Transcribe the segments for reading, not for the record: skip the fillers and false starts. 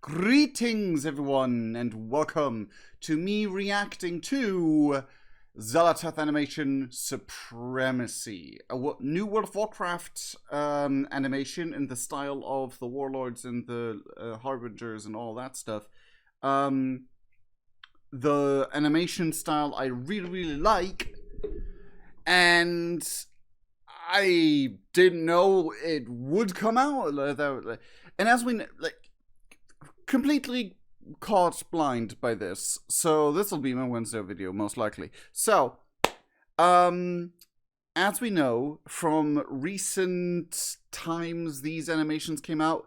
Greetings everyone and welcome to me reacting to Xalatath animation Supremacy, a new World of Warcraft animation in the style of the Warlords and the Harbingers and all that stuff. The animation style I really like, and I didn't know it would come out. And as we completely caught blind by this, so this will be my Wednesday video most likely. So as we know from recent times these animations came out,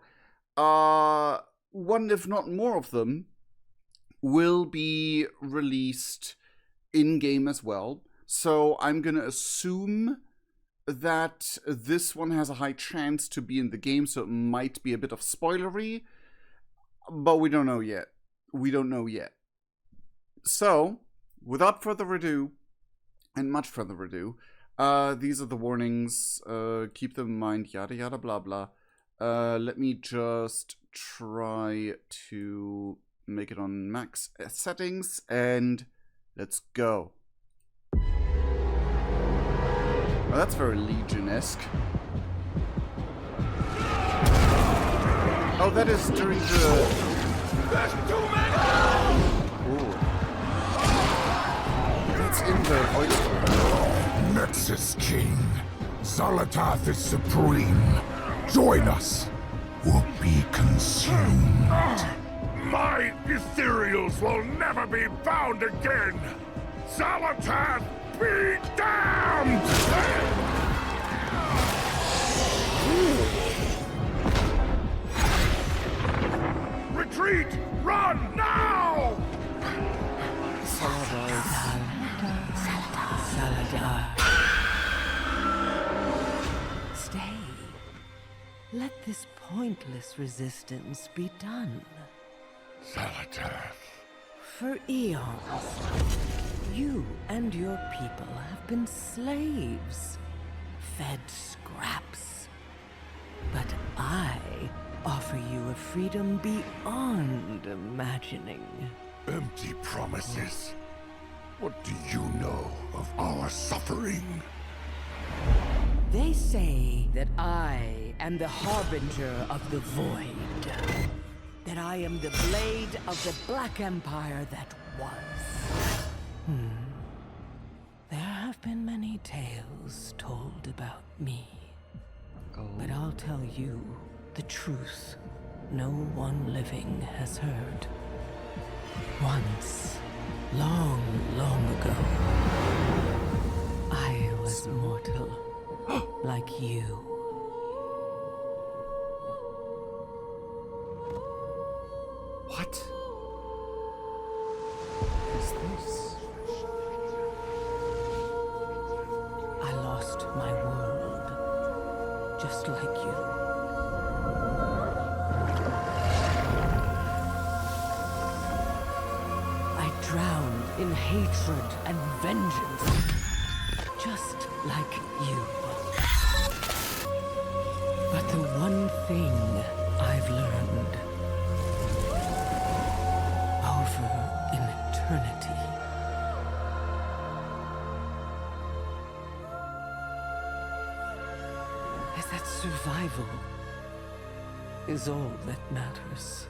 one if not more of them will be released in-game as well. So I'm gonna assume that this one has a high chance to be in the game, so it might be a bit of spoilery. But we don't know yet. So, without further ado, and much further ado, these are the warnings. Keep them in mind, yada yada blah blah. Let me just try to make it on max settings, and let's go. Oh, that's very Legion-esque. Oh, that is during the... There's too many! Ooh. That's in the oyster. Nexus King. Xalatath is supreme. Join us. Or be consumed. My ethereals will never be bound again. Xalatath, be damned! Retreat! Run now! Xalatath. Stay. Let this pointless resistance be done. Xalatath. For eons, you and your people have been slaves, fed scraps. But I offer you a freedom beyond imagining. Empty promises. What do you know of our suffering? They say that I am the harbinger of the void. That I am the blade of the Black Empire that was. There have been many tales told about me. But I'll tell you the truth no one living has heard. Once, long ago, I was mortal, like you. What is this? I lost my world, just like you. Drowned in hatred and vengeance, just like you. But the one thing I've learned over in eternity is that survival is all that matters.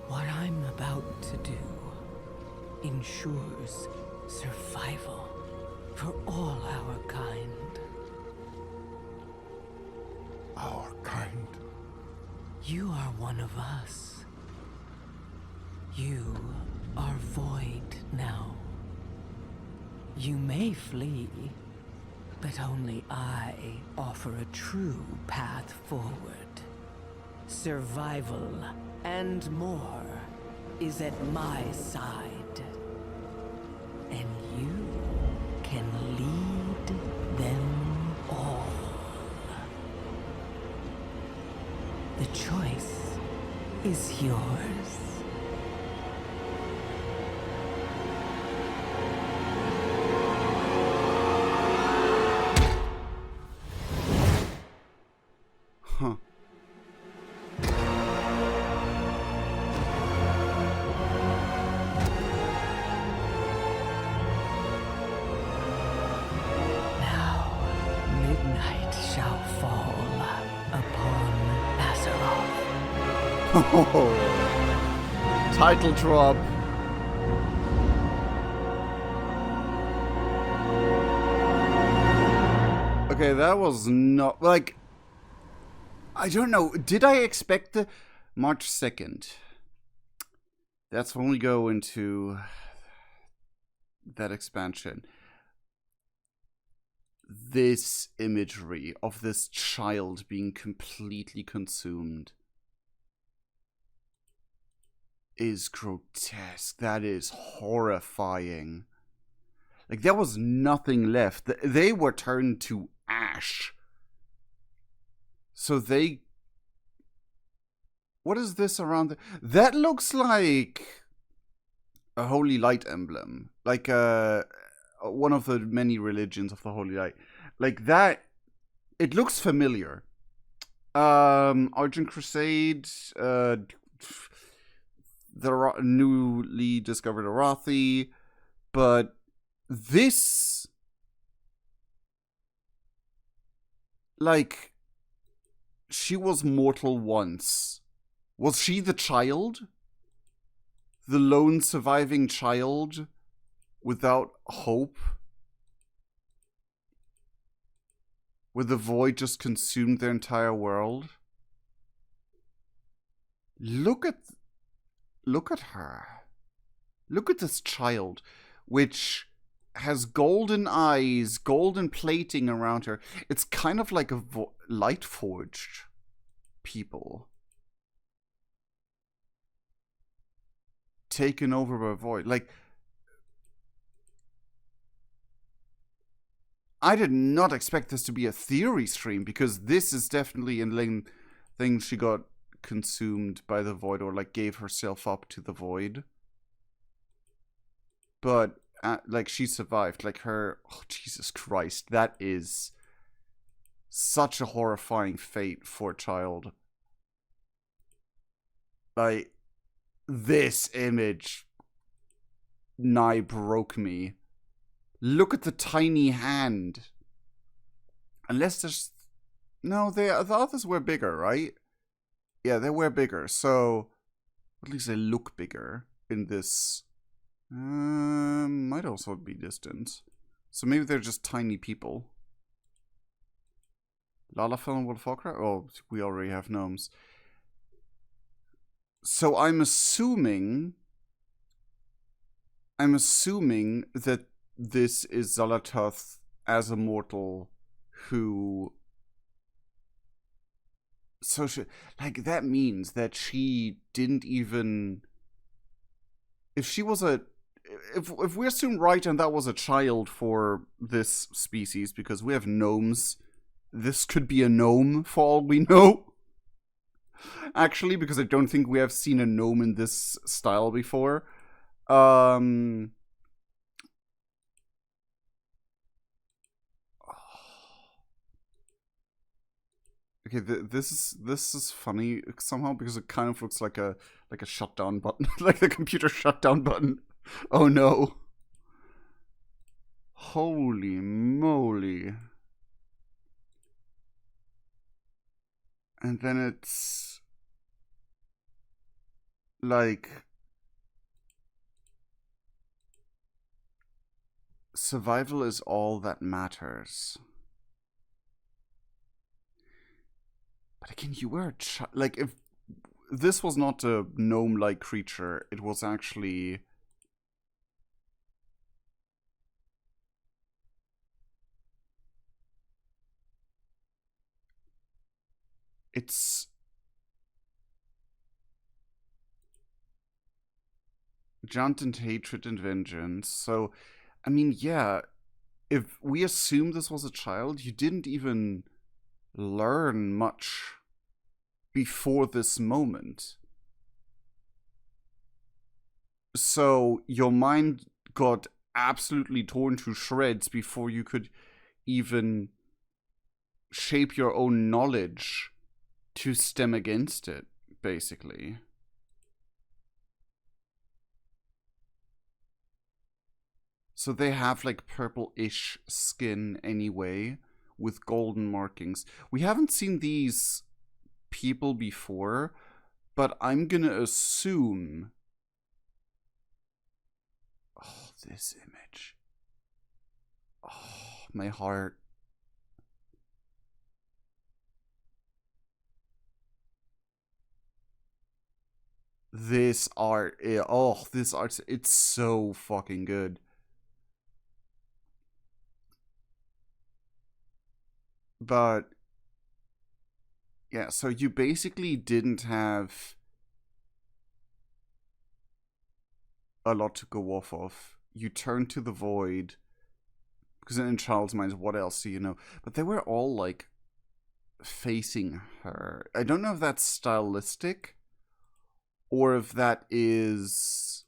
What I'm about to do ensures survival for all our kind. Our kind? You are one of us. You are void now. You may flee, but only I offer a true path forward. Survival and more is at my side. And you can lead them all. The choice is yours. Huh. Title drop. Okay, that was not, like, I don't know. Did I expect the March 2nd? That's when we go into that expansion. This imagery of this child being completely consumed is grotesque. That is horrifying. Like, there was nothing left. They were turned to ash. So they... What is this around the... That looks like a holy light emblem. Like one of the many religions of the holy light. Like that... It looks familiar. Argent Crusade, the newly discovered Arathi, but this, like, she was mortal once. Was she the child? The lone surviving child without hope? Where the void just consumed their entire world? Look at her. Look at this child, which has golden eyes, golden plating around her. It's kind of like a light forged people. Taken over by void. Like, I did not expect this to be a theory stream, because this is definitely a thing she got consumed by the void, or like gave herself up to the void. But like, she survived. Like, her, oh Jesus Christ, that is such a horrifying fate for a child. Like, this image nigh broke me. Look at the tiny hand. Unless there's... No, the others were bigger, right? Yeah, they were bigger, so... At least they look bigger in this. Might also be distance. So maybe they're just tiny people. Lalafell and Wolfokra? Oh, we already have gnomes. So I'm assuming that this is Xalatath as a mortal who... So she, like, that means that she didn't even... If she was a... If we assume right and that was a child for this species, because we have gnomes, this could be a gnome for all we know. Actually, because I don't think we have seen a gnome in this style before. Okay, this is funny somehow, because it kind of looks like a shutdown button, like the computer shutdown button. Oh no! Holy moly! And then it's like survival is all that matters. But again, you were a like, if this was not a gnome-like creature, it was actually... It's... Jaunt and hatred and vengeance. So, I mean, yeah, if we assume this was a child, you didn't even learn much before this moment. So your mind got absolutely torn to shreds before you could even shape your own knowledge to stem against it, basically. So they have like purple-ish skin anyway, with golden markings. We haven't seen these people before, But I'm gonna assume... Oh, this image. Oh, my heart. This art, this art, it's so fucking good. But, yeah, so you basically didn't have a lot to go off of. You turned to the void, because in Child's Minds, what else do you know? But they were all, like, facing her. I don't know if that's stylistic, or if that is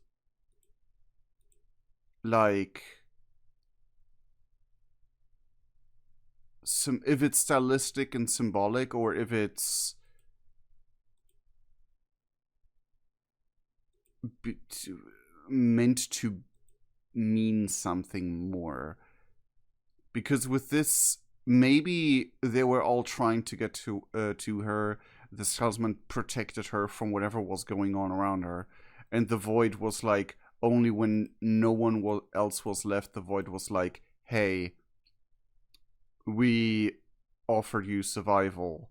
like if it's stylistic and symbolic, or if it's meant to mean something more. Because with this, maybe they were all trying to get to her. The salesman protected her from whatever was going on around her, and the void was like, only when no one else was left, the void was like, hey, we offered you survival,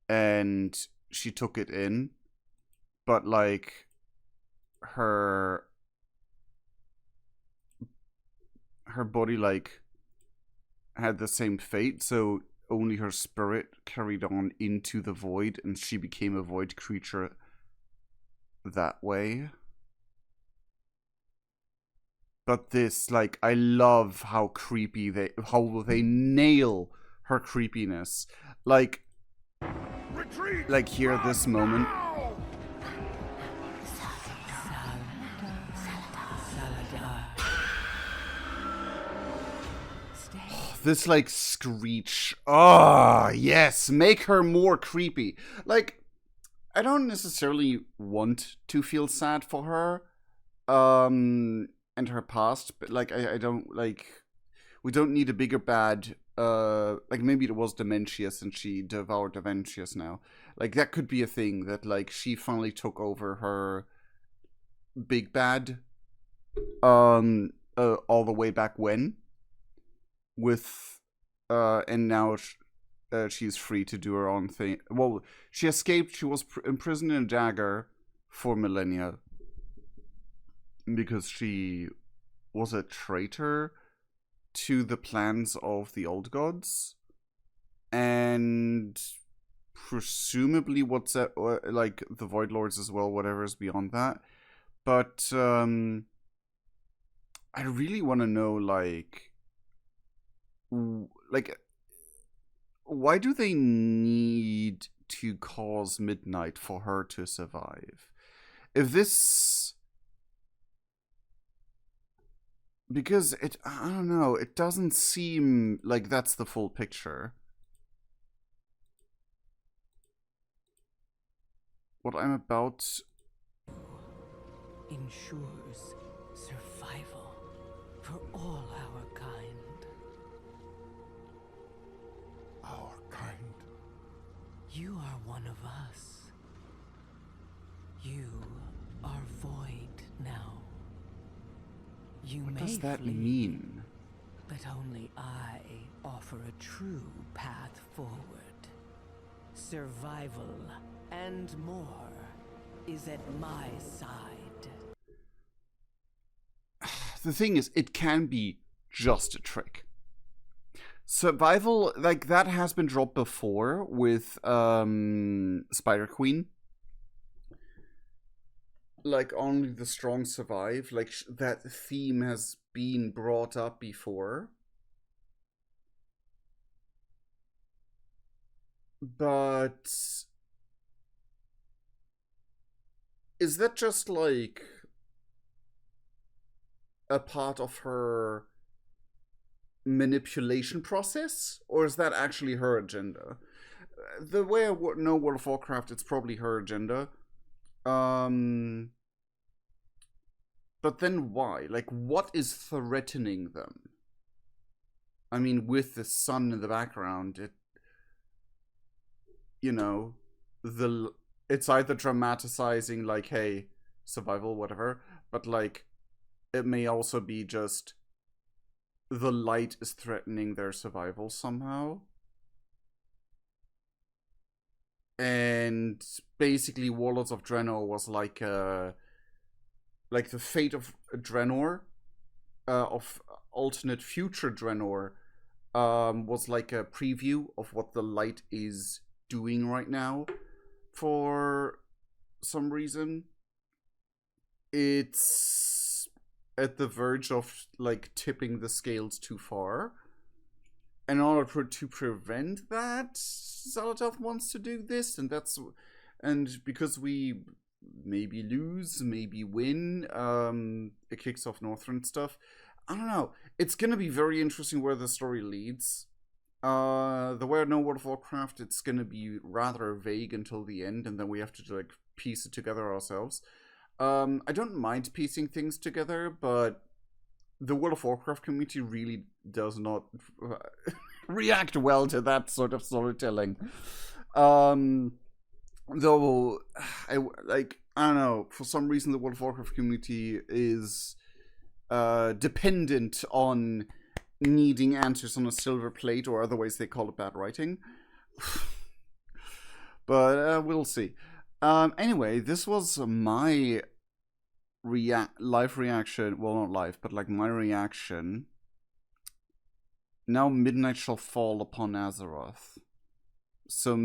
and she took it in, but like her body like had the same fate, so only her spirit carried on into the void, and she became a void creature that way. But this, like, I love how creepy how they nail her creepiness. Like, Retreat! like here, this moment. This, like, screech. Oh, yes. Make her more creepy. Like, I don't necessarily want to feel sad for her. And her past. But, like, I don't, like... We don't need a bigger bad... like, maybe it was Dementius and she devoured Dementius now. Like, that could be a thing. That, like, she finally took over her big bad. All the way back when. With and now she's free to do her own thing. Well, she escaped. She was imprisoned in a dagger for millennia because she was a traitor to the plans of the old gods, and presumably what's that, like the Void Lords as well, whatever is beyond that. But I really want to know, like, why do they need to cause midnight for her to survive? If this... Because I don't know, it doesn't seem like that's the full picture. What I'm about... ensures survival for all our kind. Our kind? You are one of us. You are void now. You What may does that flee, mean? but only I offer a true path forward. Survival and more is at my side. The thing is, it can be just a trick. Survival, like, that has been dropped before with Spider Queen. Like, only the strong survive. Like, that theme has been brought up before. But is that just, like, a part of her manipulation process? Or is that actually her agenda? The way I know World of Warcraft, it's probably her agenda. But then why? Like, what is threatening them? I mean, with the sun in the background, it... You know, the it's either dramatizing, like, hey, survival, whatever, but, like, it may also be just the light is threatening their survival somehow. And basically, Warlords of Draenor was like the fate of Draenor, of alternate future Draenor, was like a preview of what the light is doing right now. For some reason, it's at the verge of like tipping the scales too far. In order to prevent that, Xalatath wants to do this, and because we maybe lose, maybe win, it kicks off Northrend stuff. I don't know. It's gonna be very interesting where the story leads. The way I know World of Warcraft, it's gonna be rather vague until the end, and then we have to like piece it together ourselves. I don't mind piecing things together, but the World of Warcraft community really does not react well to that sort of storytelling. Though, I don't know, for some reason the World of Warcraft community is dependent on needing answers on a silver plate, or otherwise they call it bad writing. But we'll see. Anyway, this was my live reaction. Well, not live, but like my reaction. Now midnight shall fall upon Azeroth. So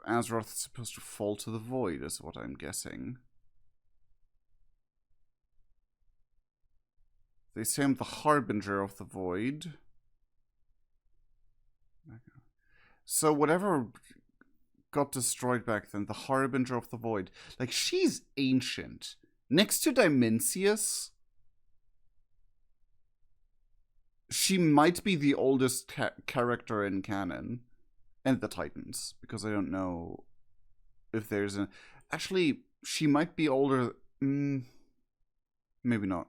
Azeroth is supposed to fall to the void, is what I'm guessing. They say I'm the harbinger of the void. So whatever got destroyed back then, the harbinger of the void. Like, she's ancient. Next to Dimensius, she might be the oldest character in canon. And the Titans, because I don't know if there's a... Actually, she might be older... maybe not.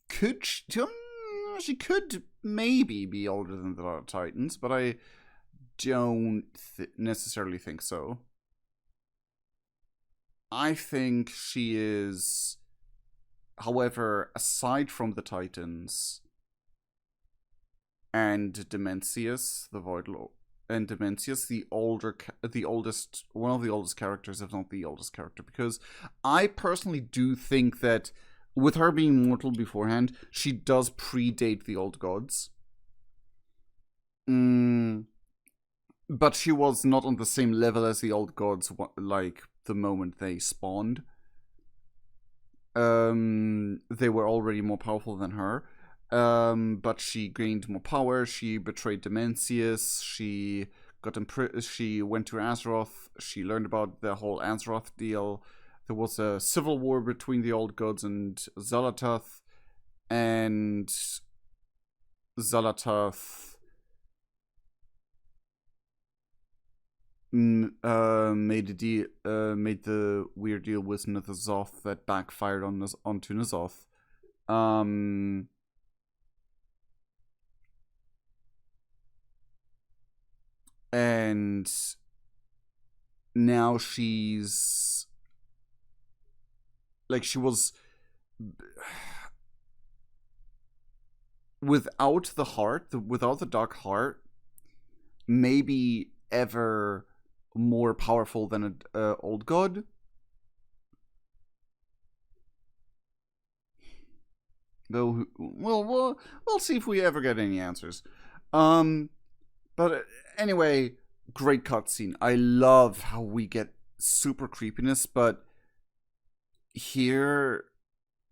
Could she could maybe be older than the Titans, but I don't necessarily think so. I think she is... However, aside from the Titans and Dimensius, the Void Lord, and Dimensius, one of the oldest characters, if not the oldest character, because I personally do think that with her being mortal beforehand, she does predate the old gods. But she was not on the same level as the old gods, like the moment they spawned. They were already more powerful than her. But she gained more power. She betrayed Dimensius. She she went to Azeroth. She learned about the whole Azeroth deal. There was a civil war between the old gods and Xalatath. And Xalatath made the weird deal with N'Zoth that backfired onto N'Zoth. And now she's like, she was without the heart, without the dark heart, maybe ever more powerful than an old god. Though, we'll see if we ever get any answers. But anyway, great cutscene. I love how we get super creepiness, but here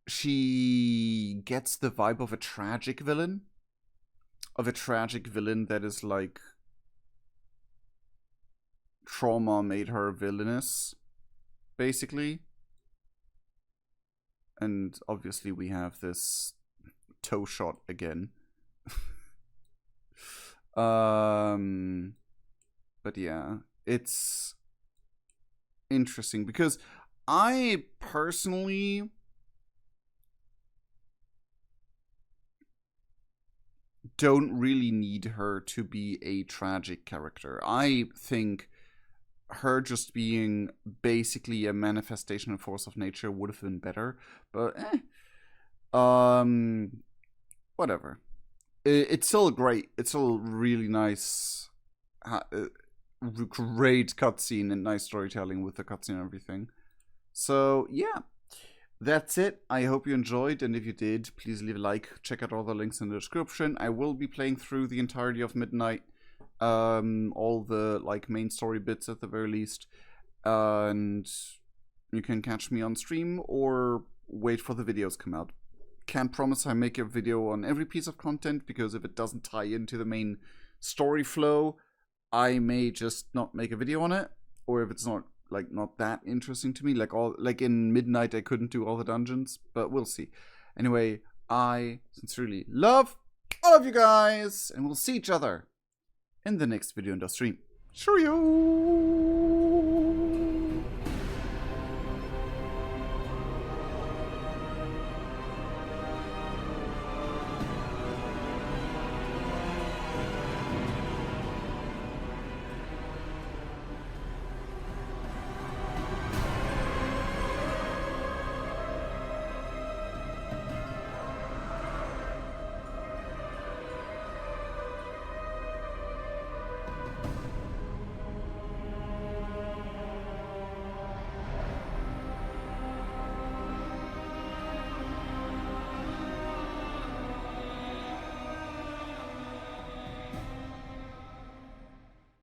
she gets the vibe of a tragic villain. Of a tragic villain that is like, trauma made her villainous, basically. And obviously we have this toe shot again. But yeah, it's interesting because I personally don't really need her to be a tragic character. I think her just being basically a manifestation and force of nature would have been better, but whatever. It's still great. It's still really nice, great cutscene and nice storytelling with the cutscene and everything. So yeah, that's it. I hope you enjoyed, and if you did, please leave a like. Check out all the links in the description. I will be playing through the entirety of Midnight, all the like main story bits at the very least, and you can catch me on stream or wait for the videos come out. Can't promise I make a video on every piece of content, because if it doesn't tie into the main story flow, I may just not make a video on it, or if it's not that interesting to me, like in Midnight I couldn't do all the dungeons, but we'll see. Anyway, I sincerely love all of you guys, and we'll see each other in the next video and stream. Cheerio!